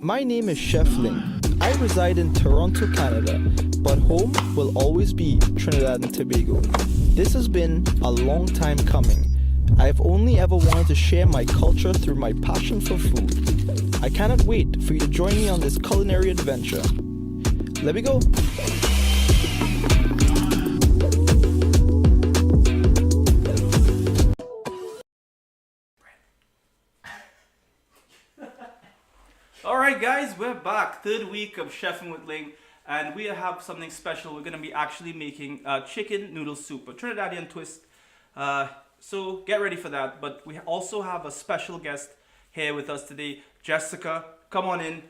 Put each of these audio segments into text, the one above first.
My name is Chef Ling. I reside in Toronto, Canada, but home will always be Trinidad and Tobago. This has been a long time coming. I've only ever wanted to share my culture through my passion for food. I cannot wait for you to join me on this culinary adventure. Let me go. Alright guys, we're back. Third week of Chefing with Ling, and we have something special. We're going to be actually making chicken noodle soup, a Trinidadian twist. So get ready for that. But we also have a special guest here with us today. Jessica, come on in.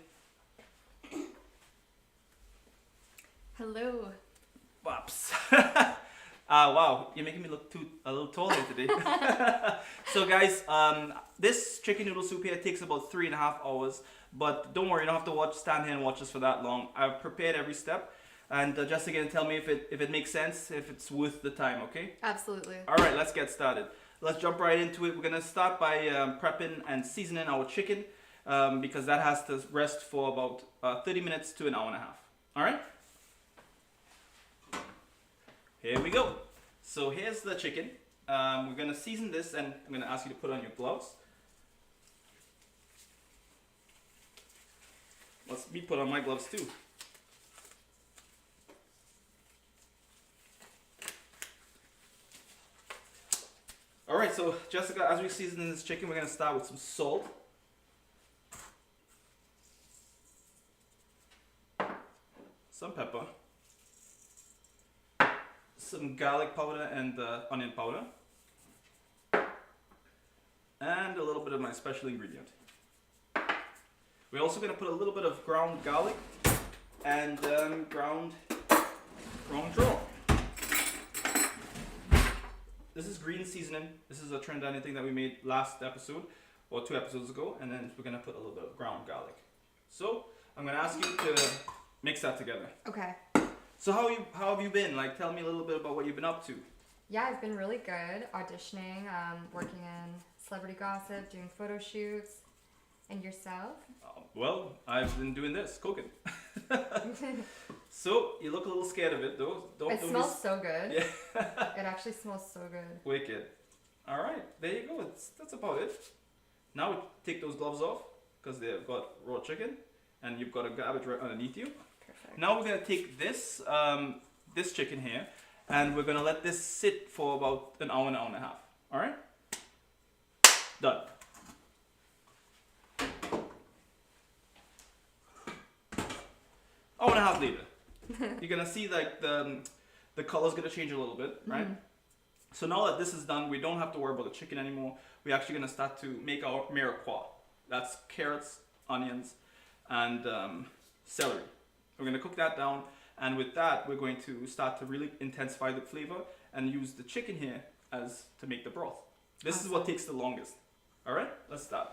Hello. Whoops. Wow, you're making me look a little tall here today. So guys, this chicken noodle soup here takes about 3.5 hours. But don't worry, you don't have to stand here and watch us for that long. I've prepared every step. And just again, tell me if it makes sense, if it's worth the time, okay? Absolutely. All right, let's get started. Let's jump right into it. We're going to start by prepping and seasoning our chicken because that has to rest for about 30 minutes to an hour and a half. All right? Here we go. So here's the chicken. We're going to season this, and I'm going to ask you to put on your gloves. Let's me put on my gloves too. Alright, so Jessica, as we season this chicken, we're going to start with some salt. Some pepper. Some garlic powder and onion powder. And a little bit of my special ingredient. We're also going to put a little bit of ground garlic and ground draw. This is green seasoning. This is a Trinidadian thing that we made last episode or 2 episodes ago, and then we're going to put a little bit of ground garlic. So I'm going to ask you to mix that together. Okay. So how have you been? Like, tell me a little bit about what you've been up to. Yeah, I've been really good auditioning, working in celebrity gossip, doing photo shoots. And yourself? Well, I've been doing this, cooking. So, you look a little scared of it though. It smells so good. Yeah. It actually smells so good. Wicked. Alright, there you go. That's about it. Now we take those gloves off because they've got raw chicken and you've got a garbage right underneath you. Perfect. Now we're going to take this this chicken here and we're going to let this sit for about an hour and a half. Alright? Done. Hour and a half later, you're gonna see like the color's gonna change a little bit, right? Mm-hmm. So now that this is done, we don't have to worry about the chicken anymore. We're actually gonna start to make our mirepoix. That's carrots, onions, and celery. We're gonna cook that down, and with that, we're going to start to really intensify the flavor and use the chicken here as to make the broth. This is what takes the longest. All right, let's start.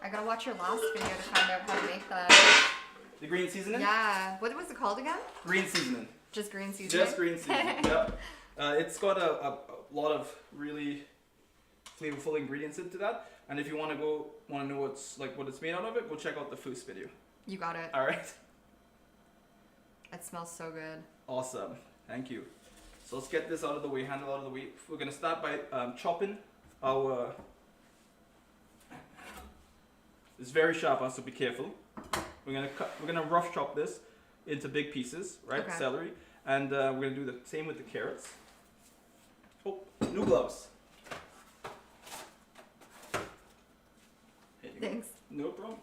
I gotta watch your last video to find out how to make that. The green seasoning? Yeah. What was it called again? Green seasoning. Just green seasoning? Just green seasoning, yep. It's got a lot of really flavorful ingredients into that. And if you want to know what it's made out of it, go check out the first video. You got it. All right. It smells so good. Awesome. Thank you. So let's get this out of the way, handle out of the way. We're going to start by chopping our... It's very sharp, so be careful. We're gonna rough chop this into big pieces, right? Okay. Celery, and we're gonna do the same with the carrots. Oh, new gloves. Here you go. Thanks. No problem.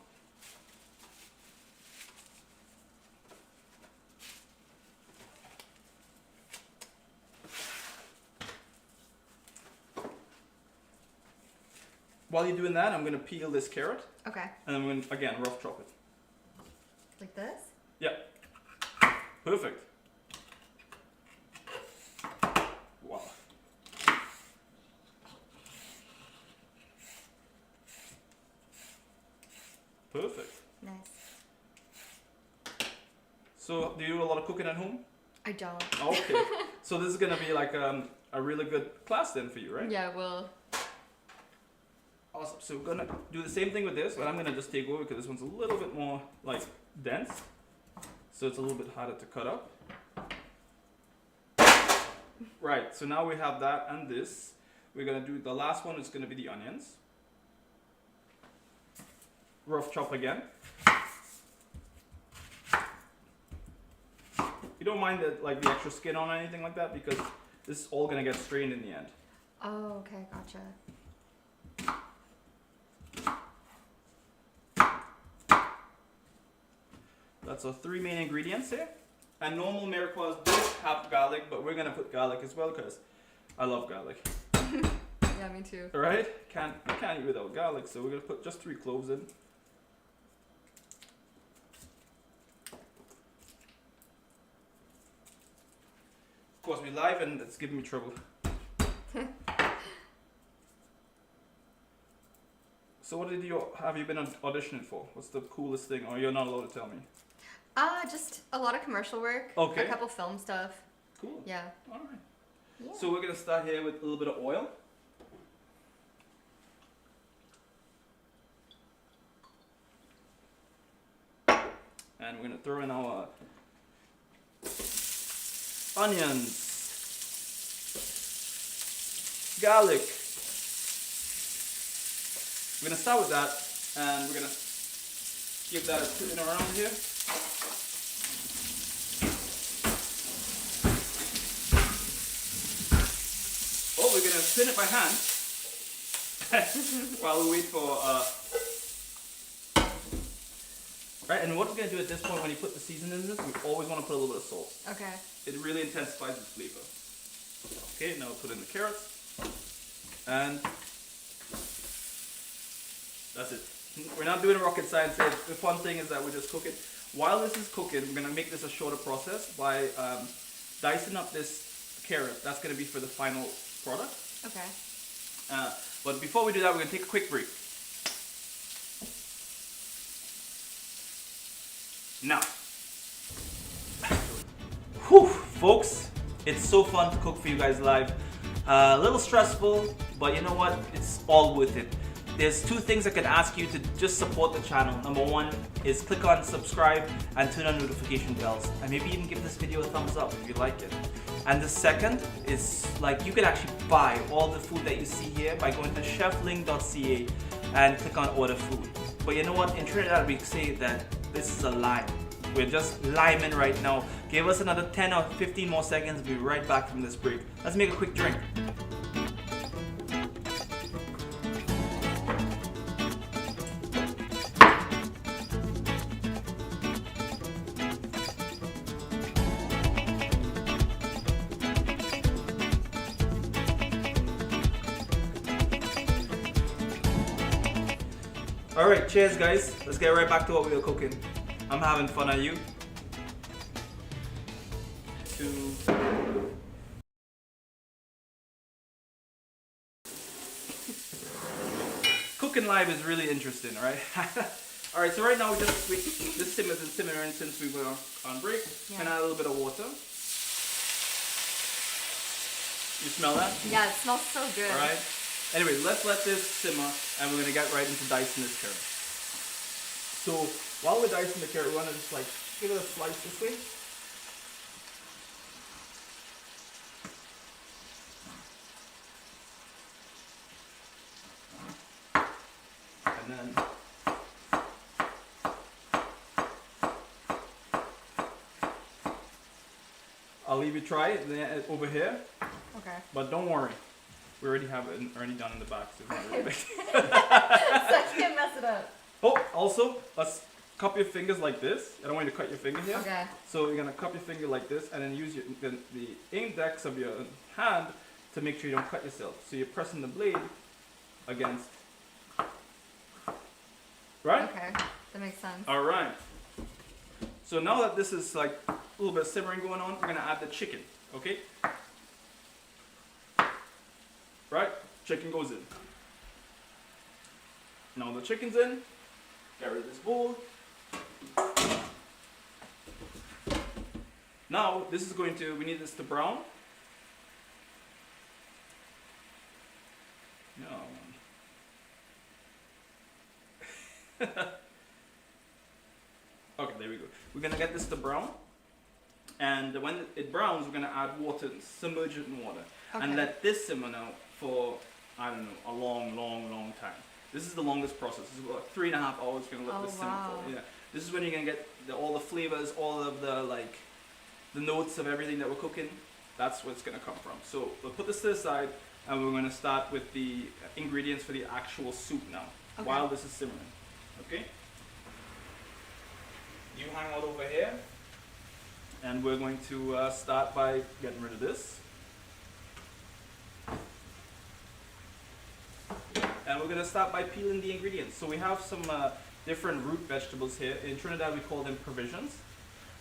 While you're doing that, I'm gonna peel this carrot. Okay. And then we're going to, again, rough chop it. Like this? Yeah. Perfect. Wow. Perfect. Nice. So, do you do a lot of cooking at home? I don't. Okay. So this is gonna be like a really good class then for you, right? Yeah, well. Awesome. So we're gonna do the same thing with this, but I'm gonna just take over because this one's a little bit more like dense, so it's a little bit harder to cut up. Right. So now we have that and this. We're gonna do the last one. Is gonna be the onions. Rough chop again. You don't mind the extra skin on or anything like that because this is all gonna get strained in the end. Oh, okay, gotcha. That's our 3 main ingredients here. And normal mirepoix do have garlic, but we're gonna put garlic as well because I love garlic. Yeah, me too. Alright? I can't eat without garlic, so we're gonna put just 3 cloves in. Of course, we're live and it's giving me trouble. So what have you been auditioning for? What's the coolest thing? Or you're not allowed to tell me? Just a lot of commercial work. Okay. A couple film stuff. Cool. Yeah. Alright. Yeah. So we're gonna start here with a little bit of oil. And we're gonna throw in our onions, garlic. We're gonna start with that, and we're gonna give that a spin around here. Oh, we're gonna spin it by hand while we wait for. Right, and what we're gonna do at this point when you put the seasoning in this, we always want to put a little bit of salt. Okay. It really intensifies the flavor. Okay, now put in the carrots. And that's it. We're not doing rocket science here. The fun thing is that we just cook it. While this is cooking, we're gonna make this a shorter process by dicing up this carrot. That's gonna be for the final product. Okay. But before we do that, we're gonna take a quick break. Now, whew, folks, it's so fun to cook for you guys live. A little stressful, but you know what? It's all worth it. There's 2 things I can ask you to just support the channel. Number 1 is click on subscribe and turn on notification bells, and maybe even give this video a thumbs up if you like it. And the second is you can actually buy all the food that you see here by going to chefling.ca and click on order food. But you know what? In Trinidad we say that this is a lime. We're just liming right now. Give us another 10 or 15 more seconds. We'll be right back from this break. Let's make a quick drink. Alright, cheers guys. Let's get right back to what we were cooking. I'm having fun, are you? 2. Cooking live is really interesting, right? Alright, so right now this simmer has been simmering since we were on break. Yeah. And add a little bit of water. You smell that? Yeah, it smells so good. Alright. Anyway, let's let this simmer and we're gonna get right into dicing this carrot. So while we're dicing the carrot, we wanna just give it a slice this way. And then I'll leave you try it over here. Okay. But don't worry. We already have it already done in the back, so it's not really big. So I can't mess it up. Oh, also, let's cup your fingers like this. I don't want you to cut your finger here. Okay. So you're gonna cup your finger like this, and then use the index of your hand to make sure you don't cut yourself. So you're pressing the blade against. Right? Okay, that makes sense. All right. So now that this is a little bit of simmering going on, we're gonna add the chicken. Okay. Right? Chicken goes in. Now the chicken's in. Get rid of this bowl. Now this is we need this to brown Okay, there we go. We're gonna get this to brown, and when it browns, we're gonna add water, submerge it in water, Okay. and let this simmer now for, I don't know, a long time. This is the longest process. This is about 3.5 hours. We're gonna let this simmer wow. for. Yeah, this is when you're gonna get all the flavors, all of the the notes of everything that we're cooking. That's where it's gonna come from. So we'll put this to the side, and we're gonna start with the ingredients for the actual soup now, Okay. while this is simmering. Okay. You hang out over here, and we're going to start by getting rid of this. And we're going to start by peeling the ingredients. So we have some different root vegetables here. In Trinidad we call them provisions,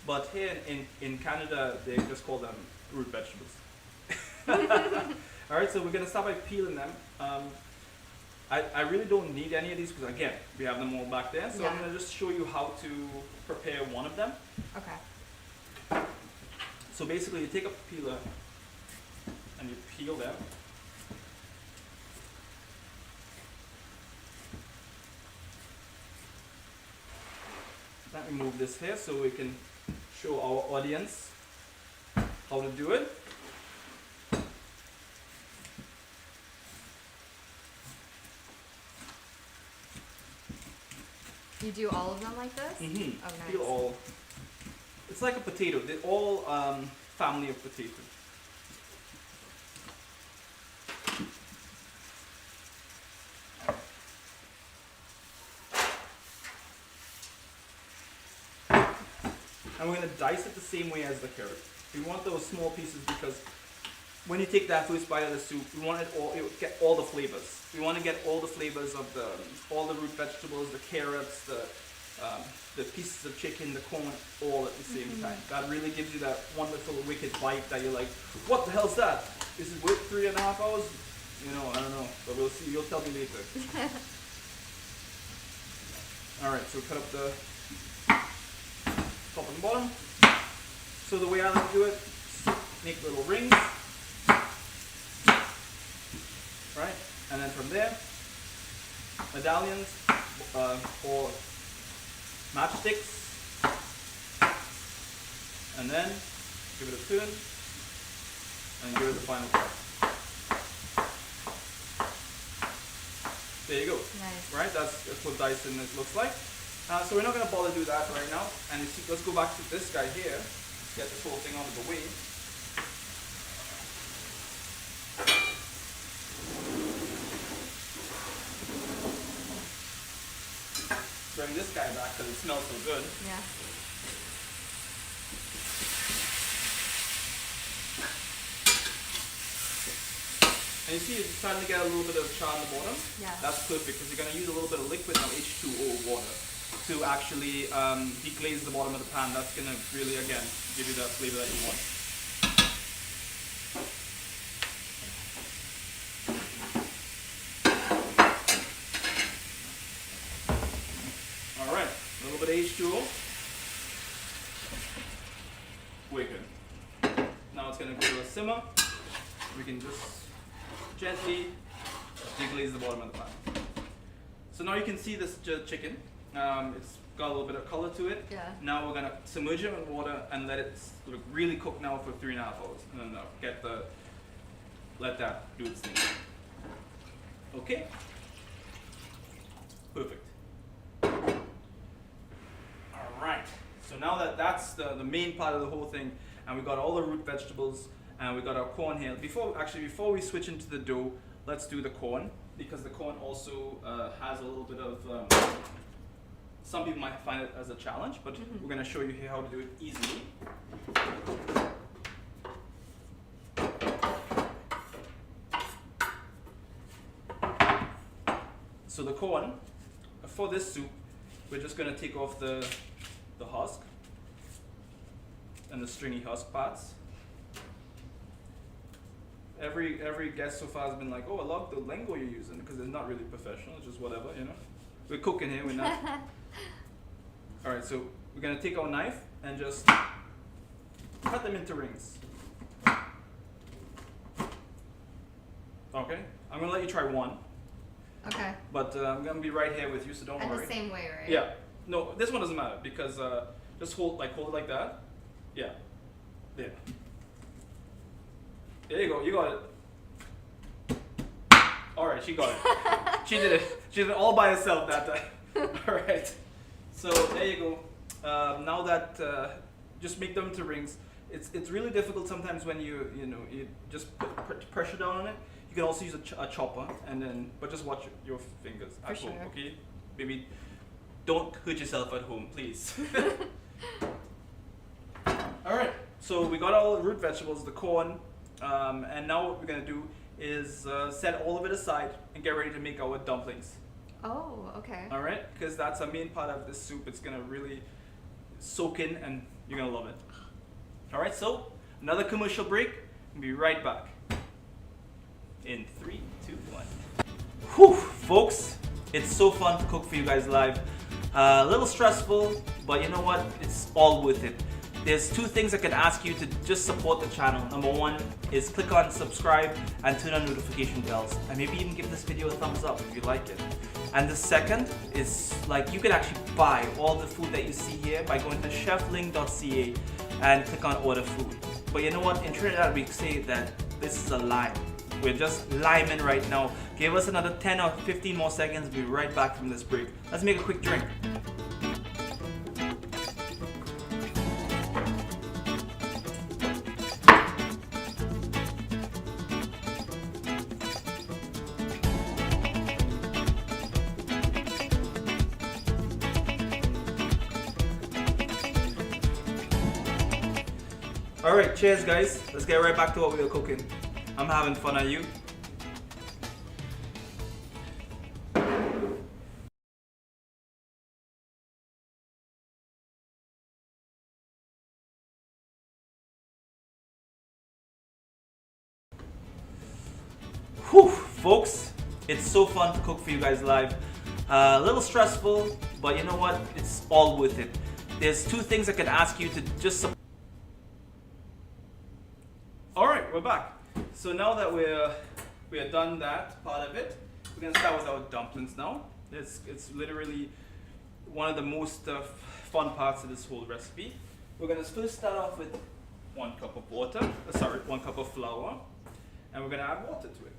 but here in Canada they just call them root vegetables. Alright, so we're going to start by peeling them. I really don't need any of these because again, we have them all back there. So I'm Yeah. going to just show you how to prepare one of them. Okay. So basically you take a peeler and you peel them. Let me move this here so we can show our audience how to do it. You do all of them like this? Mm-hmm. Oh, nice. Peel all. It's like a potato. They're all family of potatoes. And we're going to dice it the same way as the carrot. We want those small pieces because when you take that first bite of the soup, we want it get all the flavors. We want to get all the flavors of all the root vegetables, the carrots, the pieces of chicken, the corn, all at the same time. That really gives you that wonderful wicked bite that you're like, what the hell's that? Is it worth 3.5 hours? You know, I don't know, but we'll see. You'll tell me later. All right, so cut up the top and bottom. So the way I like to do it, make little rings, right? And then from there, medallions or matchsticks, and then give it a turn and give it the final cut. There you go. Nice. Right? That's what dicing looks like. So we're not going to bother do that right now. And you see, let's go back to this guy here. Get this whole thing out of the way. Bring this guy back because it smells so good. Yeah. And you see it's starting to get a little bit of char on the bottom. Yeah. That's perfect because you're going to use a little bit of liquid now, H2O water, to actually deglaze the bottom of the pan. That's going to really, again, give you that flavor that you want. Alright, a little bit of H2O. We're good. Now it's going to go to a simmer. We can just gently deglaze the bottom of the pan. So now you can see this chicken. It's got a little bit of color to it. Yeah. Now we're gonna submerge it in water and let it sort of really cook now for 3.5 hours, and then let that do its thing. Okay. Perfect. All right. So now that's the main part of the whole thing, and we got all the root vegetables. And we got our corn here. Before we switch into the dough, let's do the corn, because the corn also has a little bit of, some people might find it as a challenge, but we're going to show you here how to do it easily. So the corn, for this soup, we're just going to take off the husk and the stringy husk parts. Every guest so far has been like, oh, I love the lingo you're using, because it's not really professional, it's just whatever, you know. We're cooking here, we're not. Alright, so we're going to take our knife and just cut them into rings. Okay, I'm going to let you try one. Okay. But I'm gonna be right here with you, so don't And worry. the same way, right? Yeah. No, this one doesn't matter because just hold it like that. Yeah. There. There you go. You got it. All right, she got it. She did it. She did it all by herself that time. All right. So there you go. Now that just make them into rings. It's really difficult sometimes when you just put pressure down on it. You can also use a chopper but just watch your fingers at home, okay? Maybe don't hurt yourself at home, please. All right. So we got all the root vegetables, the corn, and now what we're gonna do is set all of it aside and get ready to make our dumplings. Oh, okay. All right, because that's a main part of this soup. It's gonna really soak in, and you're gonna love it. All right, so another commercial break. We'll be right back. In 3, 2, 1. Whew, folks, it's so fun to cook for you guys live. A little stressful, but you know what? It's all worth it. There's 2 things I can ask you to just support the channel. Number 1 is click on subscribe and turn on notification bells, and maybe even give this video a thumbs up if you like it. And the second is you can actually buy all the food that you see here by going to chefling.ca and click on order food. But you know what? In Trinidad we say that this is a lime. We're just liming right now. Give us another 10 or 15 more seconds. We'll be right back from this break. Let's make a quick drink. Alright, cheers guys. Let's get right back to what we were cooking. I'm having fun, are you? Whew, folks, it's so fun to cook for you guys live. A little stressful, but you know what? It's all worth it. There's 2 things I can ask you to just support. Alright, we're back. So now that we're done that part of it, we're gonna start with our dumplings now. It's literally one of the most fun parts of this whole recipe. We're gonna first start off with 1 cup of water, 1 cup of flour, and we're gonna add water to it.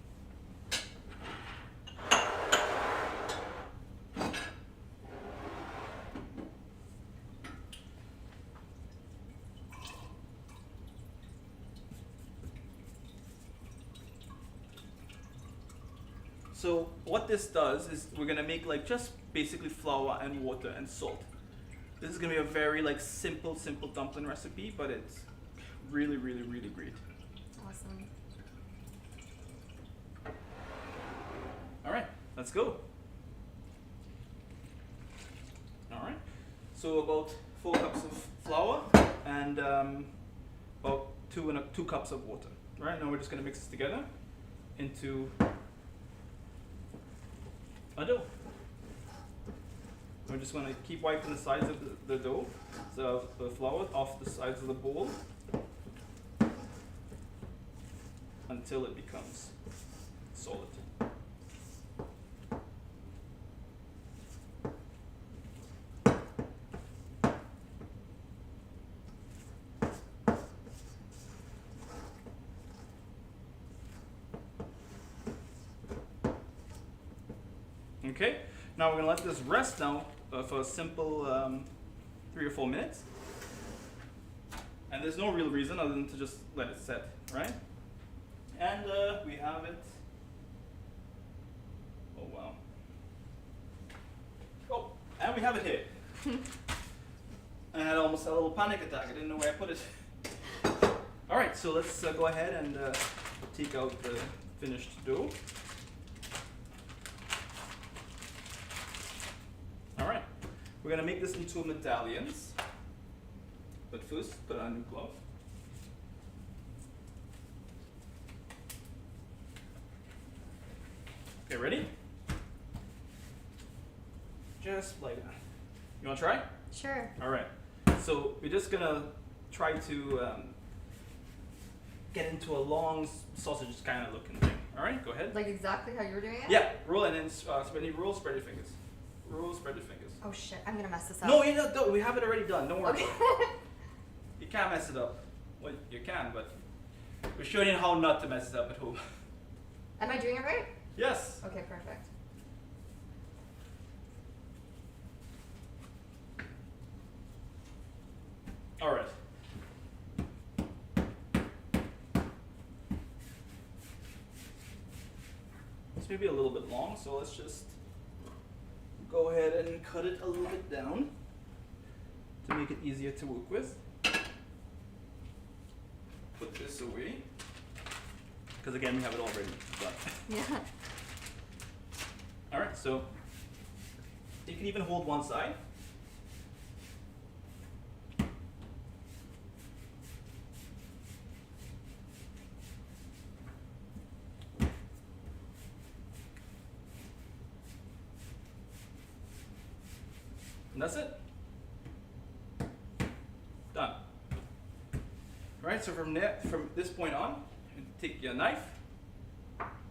So what this does is we're gonna make just basically flour and water and salt. This is gonna be a very simple dumpling recipe, but it's really great. Awesome. All right, let's go. All right, so about 4 cups of flour and about 2 cups of water. All right, now we're just gonna mix this together into a dough. We're just going to keep wiping the sides of the dough, so the flour off the sides of the bowl until it becomes solid. Okay, now we're going to let this rest now for a simple 3 or 4 minutes. And there's no real reason other than to just let it set, right? And we have it. Oh, wow. Oh, and we have it here. I had almost a little panic attack. I didn't know where I put it. All right, so let's go ahead and take out the finished dough. Alright, we're going to make this into medallions, but first put on a new glove. Okay, ready? Just like that. You want to try? Sure. Alright, so we're just going to try to get into a long sausage kind of looking thing, All right, go ahead. Like exactly how you're doing it? Yeah, roll and then when you roll, spread your fingers. Roll, spread your fingers. Oh shit, I'm gonna mess this up. No, you don't. We have it already done. Don't worry Okay. about it. You can't mess it up. Well, you can, but we're showing you how not to mess it up at home. Am I doing it right? Yes. Okay, perfect. All right. It's maybe a little bit long, so let's just go ahead and cut it a little bit down to make it easier to work with. Put this away, because again we have it already done. Yeah. All right, so you can even hold one side. And that's it. Done. Right, so from this point on, you take your knife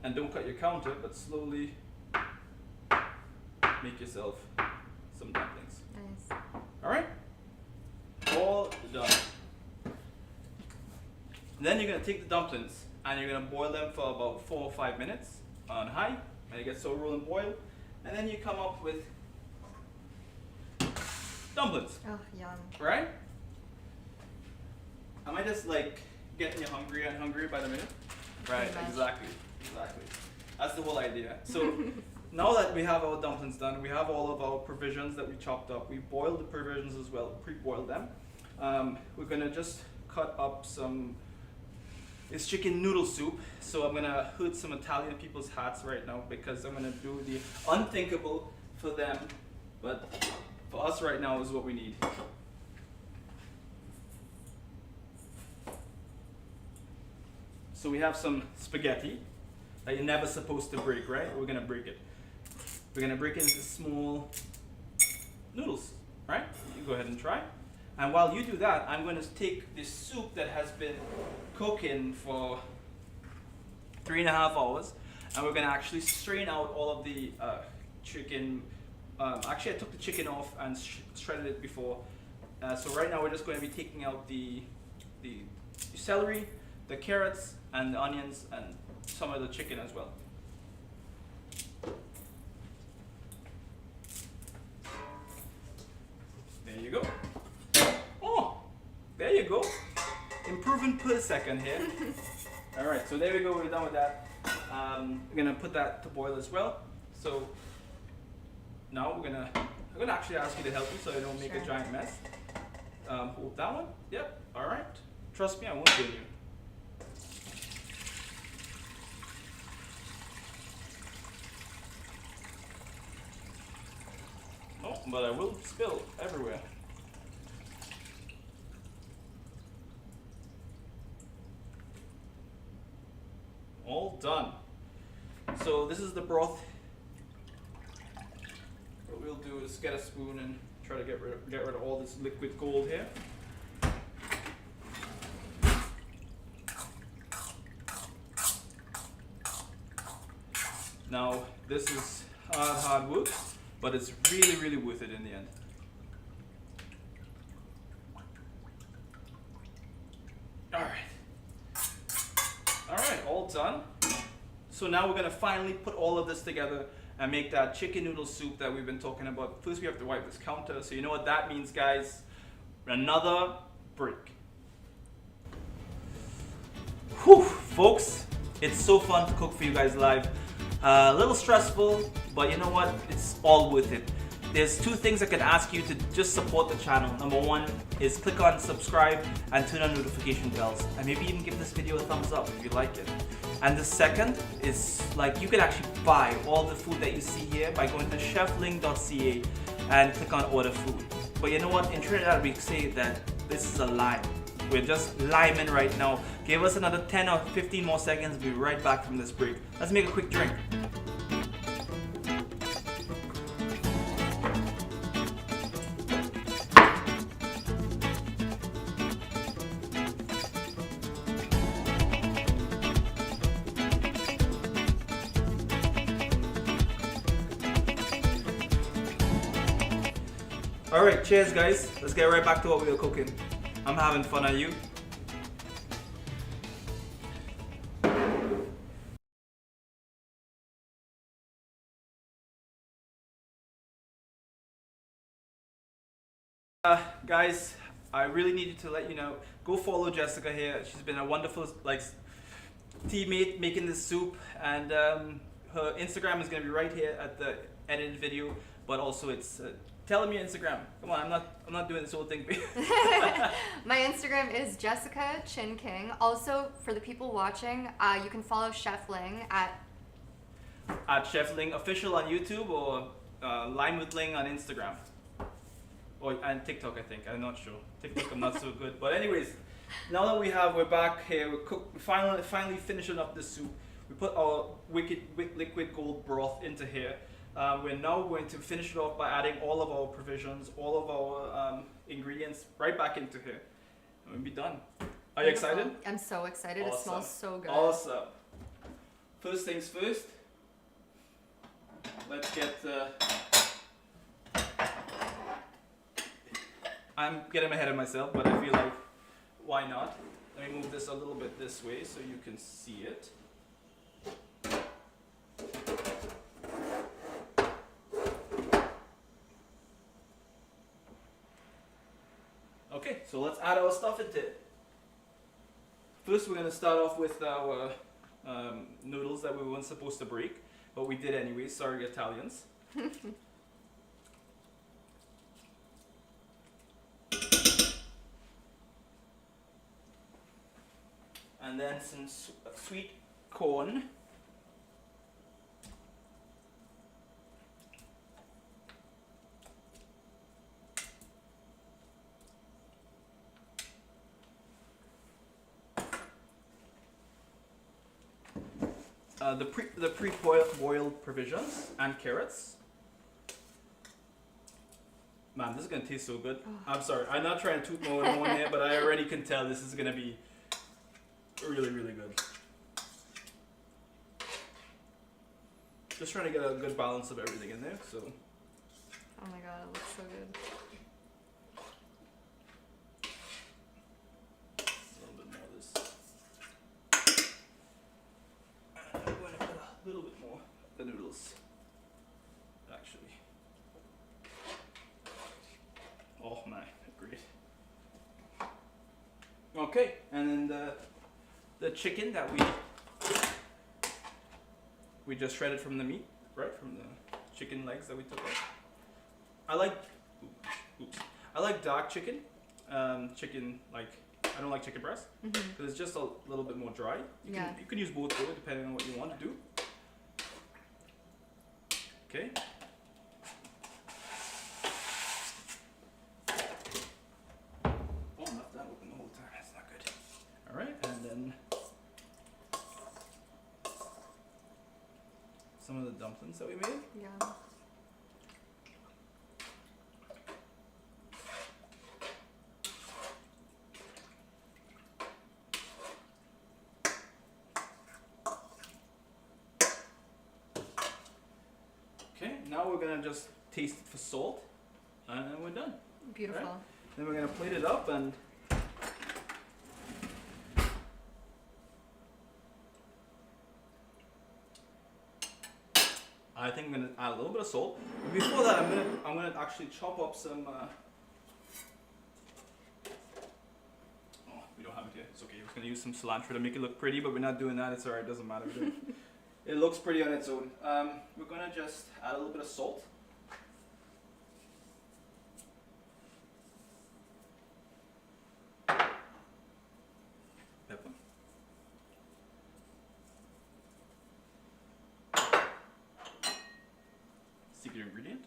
and don't cut your counter, but slowly make yourself some dumplings. Nice. All right, all done. Then you're gonna take the dumplings and you're gonna boil them for about 4 or 5 minutes on high, and you get so roll and boil, and then you come up with dumplings, Oh, yum. right? Am I just like getting you hungrier and hungrier by the minute? Right, Pretty much. exactly. That's the whole idea. So now that we have our dumplings done, we have all of our provisions that we chopped up. We boiled the provisions as well, pre-boiled them. We're gonna just cut up it's chicken noodle soup. So I'm gonna hood some Italian people's hats right now because I'm gonna do the unthinkable for them, but for us right now is what we need. So we have some spaghetti that you're never supposed to break, right? We're gonna break it. We're gonna break it into small noodles, right? You go ahead and try. And while you do that, I'm gonna take this soup that has been cooking for 3.5 hours, and we're gonna actually strain out all of the chicken. Actually, I took the chicken off and shredded it before. So right now we're just going to be taking out the celery, the carrots, and the onions, and some of the chicken as well. There you go. Oh, there you go. Improving per second here. All right, so there we go. We're done with that. We're gonna put that to boil as well. So now I'm gonna actually ask you to help me so I don't make a giant mess. Hold that one. Yep. All right. Trust me, I won't kill you. Oh, but I will spill everywhere. All done. So this is the broth. What we'll do is get a spoon and try to get rid of all this liquid gold here. Now this is hard work, but it's really, really worth it in the end. Alright, all done. So now we're gonna finally put all of this together and make that chicken noodle soup that we've been talking about. First we have to wipe this counter, so you know what that means, guys. Another break. Whew, folks, it's so fun to cook for you guys live. A little stressful, but you know what? It's all worth it. There's 2 things I can ask you to just support the channel. Number 1 is click on subscribe and turn on notification bells, and maybe even give this video a thumbs up if you like it. And the second is, like, you can actually buy all the food that you see here by going to chefling.ca and click on order food. But you know what? In Trinidad we say that this is a lime. We're just liming right now. Give us another 10 or 15 more seconds. We'll be right back from this break. Let's make a quick drink. Alright, cheers guys. Let's get right back to what we were cooking. I'm having fun, are you? Guys, I really needed to let you know, go follow Jessica here. She's been a wonderful teammate making this soup, and her Instagram is going to be right here at the edited video, but also it's tell them your Instagram. Come on, I'm not doing this whole thing. My Instagram is Jessica Chin King. Also, for the people watching, you can follow Chef Ling at Chef Ling Official on YouTube, or Lime with Ling on Instagram. And TikTok, I think. I'm not sure. TikTok, I'm not so good. But anyways, now that we're back here, we're finally finishing up this soup. We put our liquid gold broth into here. We're now going to finish it off by adding all of our provisions, all of our ingredients right back into here. And we'll be done. Are you excited? I'm so excited. Awesome. It smells so good. Awesome. First things first, let's get I'm getting ahead of myself, but I feel like, why not? Let me move this a little bit this way so you can see it. Okay, so let's add our stuff into it. First, we're going to start off with our noodles that we weren't supposed to break, but we did anyway. Sorry, Italians. And then some sweet corn. The pre-boiled provisions and carrots. Man, this is gonna taste so good. I'm sorry, I'm not trying to toot my own horn here, but I already can tell this is gonna be really, really good. Just trying to get a good balance of everything in there. So. Oh my god, it looks so good. A little bit more of this. I'm going to put a little bit more of the noodles. Actually. Oh my, great. Okay, and then the chicken that we just shredded from the meat, right? From the chicken legs that we took off. I like dark chicken. Chicken, like, I don't like chicken breast because it's just a little bit more dry. You can use both though, depending on what you want to do. Okay. Oh, I'm left that open the whole time. That's not good. All right, and then some of the dumplings that we made. Yeah. Okay, now we're gonna just taste it for salt, and then we're done. Beautiful. Right? Then we're gonna plate it up, and I think I'm gonna add a little bit of salt. But before that, I'm gonna actually chop up some. Oh, we don't have it here. It's okay. We're gonna use some cilantro to make it look pretty, but we're not doing that. It's alright. Doesn't matter. It looks pretty on its own. We're gonna just add a little bit of salt. Pepper. Secret ingredient.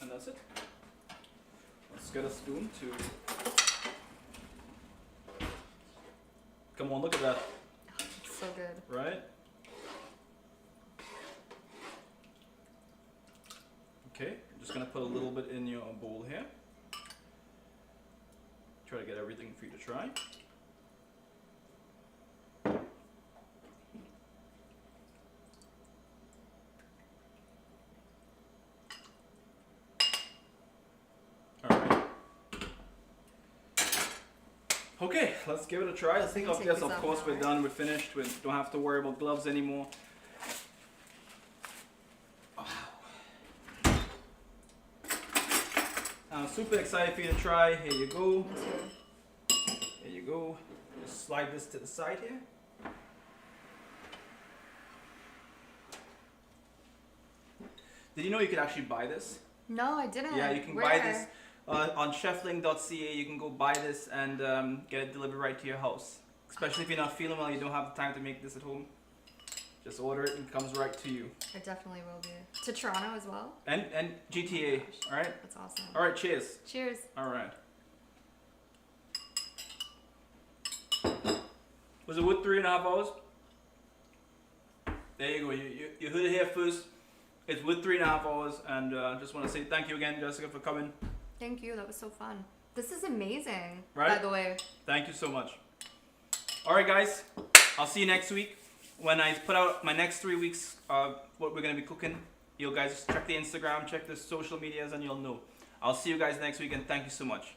And that's it. Let's get a spoon to. Come on, look at that. Oh, it's so good. Right? Okay, I'm just gonna put a little bit in your bowl here. Try to get everything for you to try. Okay, let's give it a try. I think Take yes, these of off course now, we're right? done. We're finished. We don't have to worry about gloves anymore. I'm super excited for you to try. Here you go. Me too. Here you go. Just slide this to the side here. Did you know you could actually buy this? No, I didn't. Yeah, you can Where? buy this on chefling.ca. You can go buy this and get it delivered right to your house. Especially if you're not feeling well, you don't have the time to make this at home. Just order it and it comes right to you. I definitely will be. To Toronto as well? And GTA. All right. That's awesome. All right. Cheers. Cheers. All right. Was it with 3.5 hours? There you go. You heard it here first. It's with 3.5 hours, and just want to say thank you again, Jessica, for coming. Thank you. That was so fun. This is amazing. Right? By the way. Thank you so much. All right, guys. I'll see you next week when I put out my next 3 weeks of what we're gonna be cooking. You guys check the Instagram, check the social medias, and you'll know. I'll see you guys next week, and thank you so much.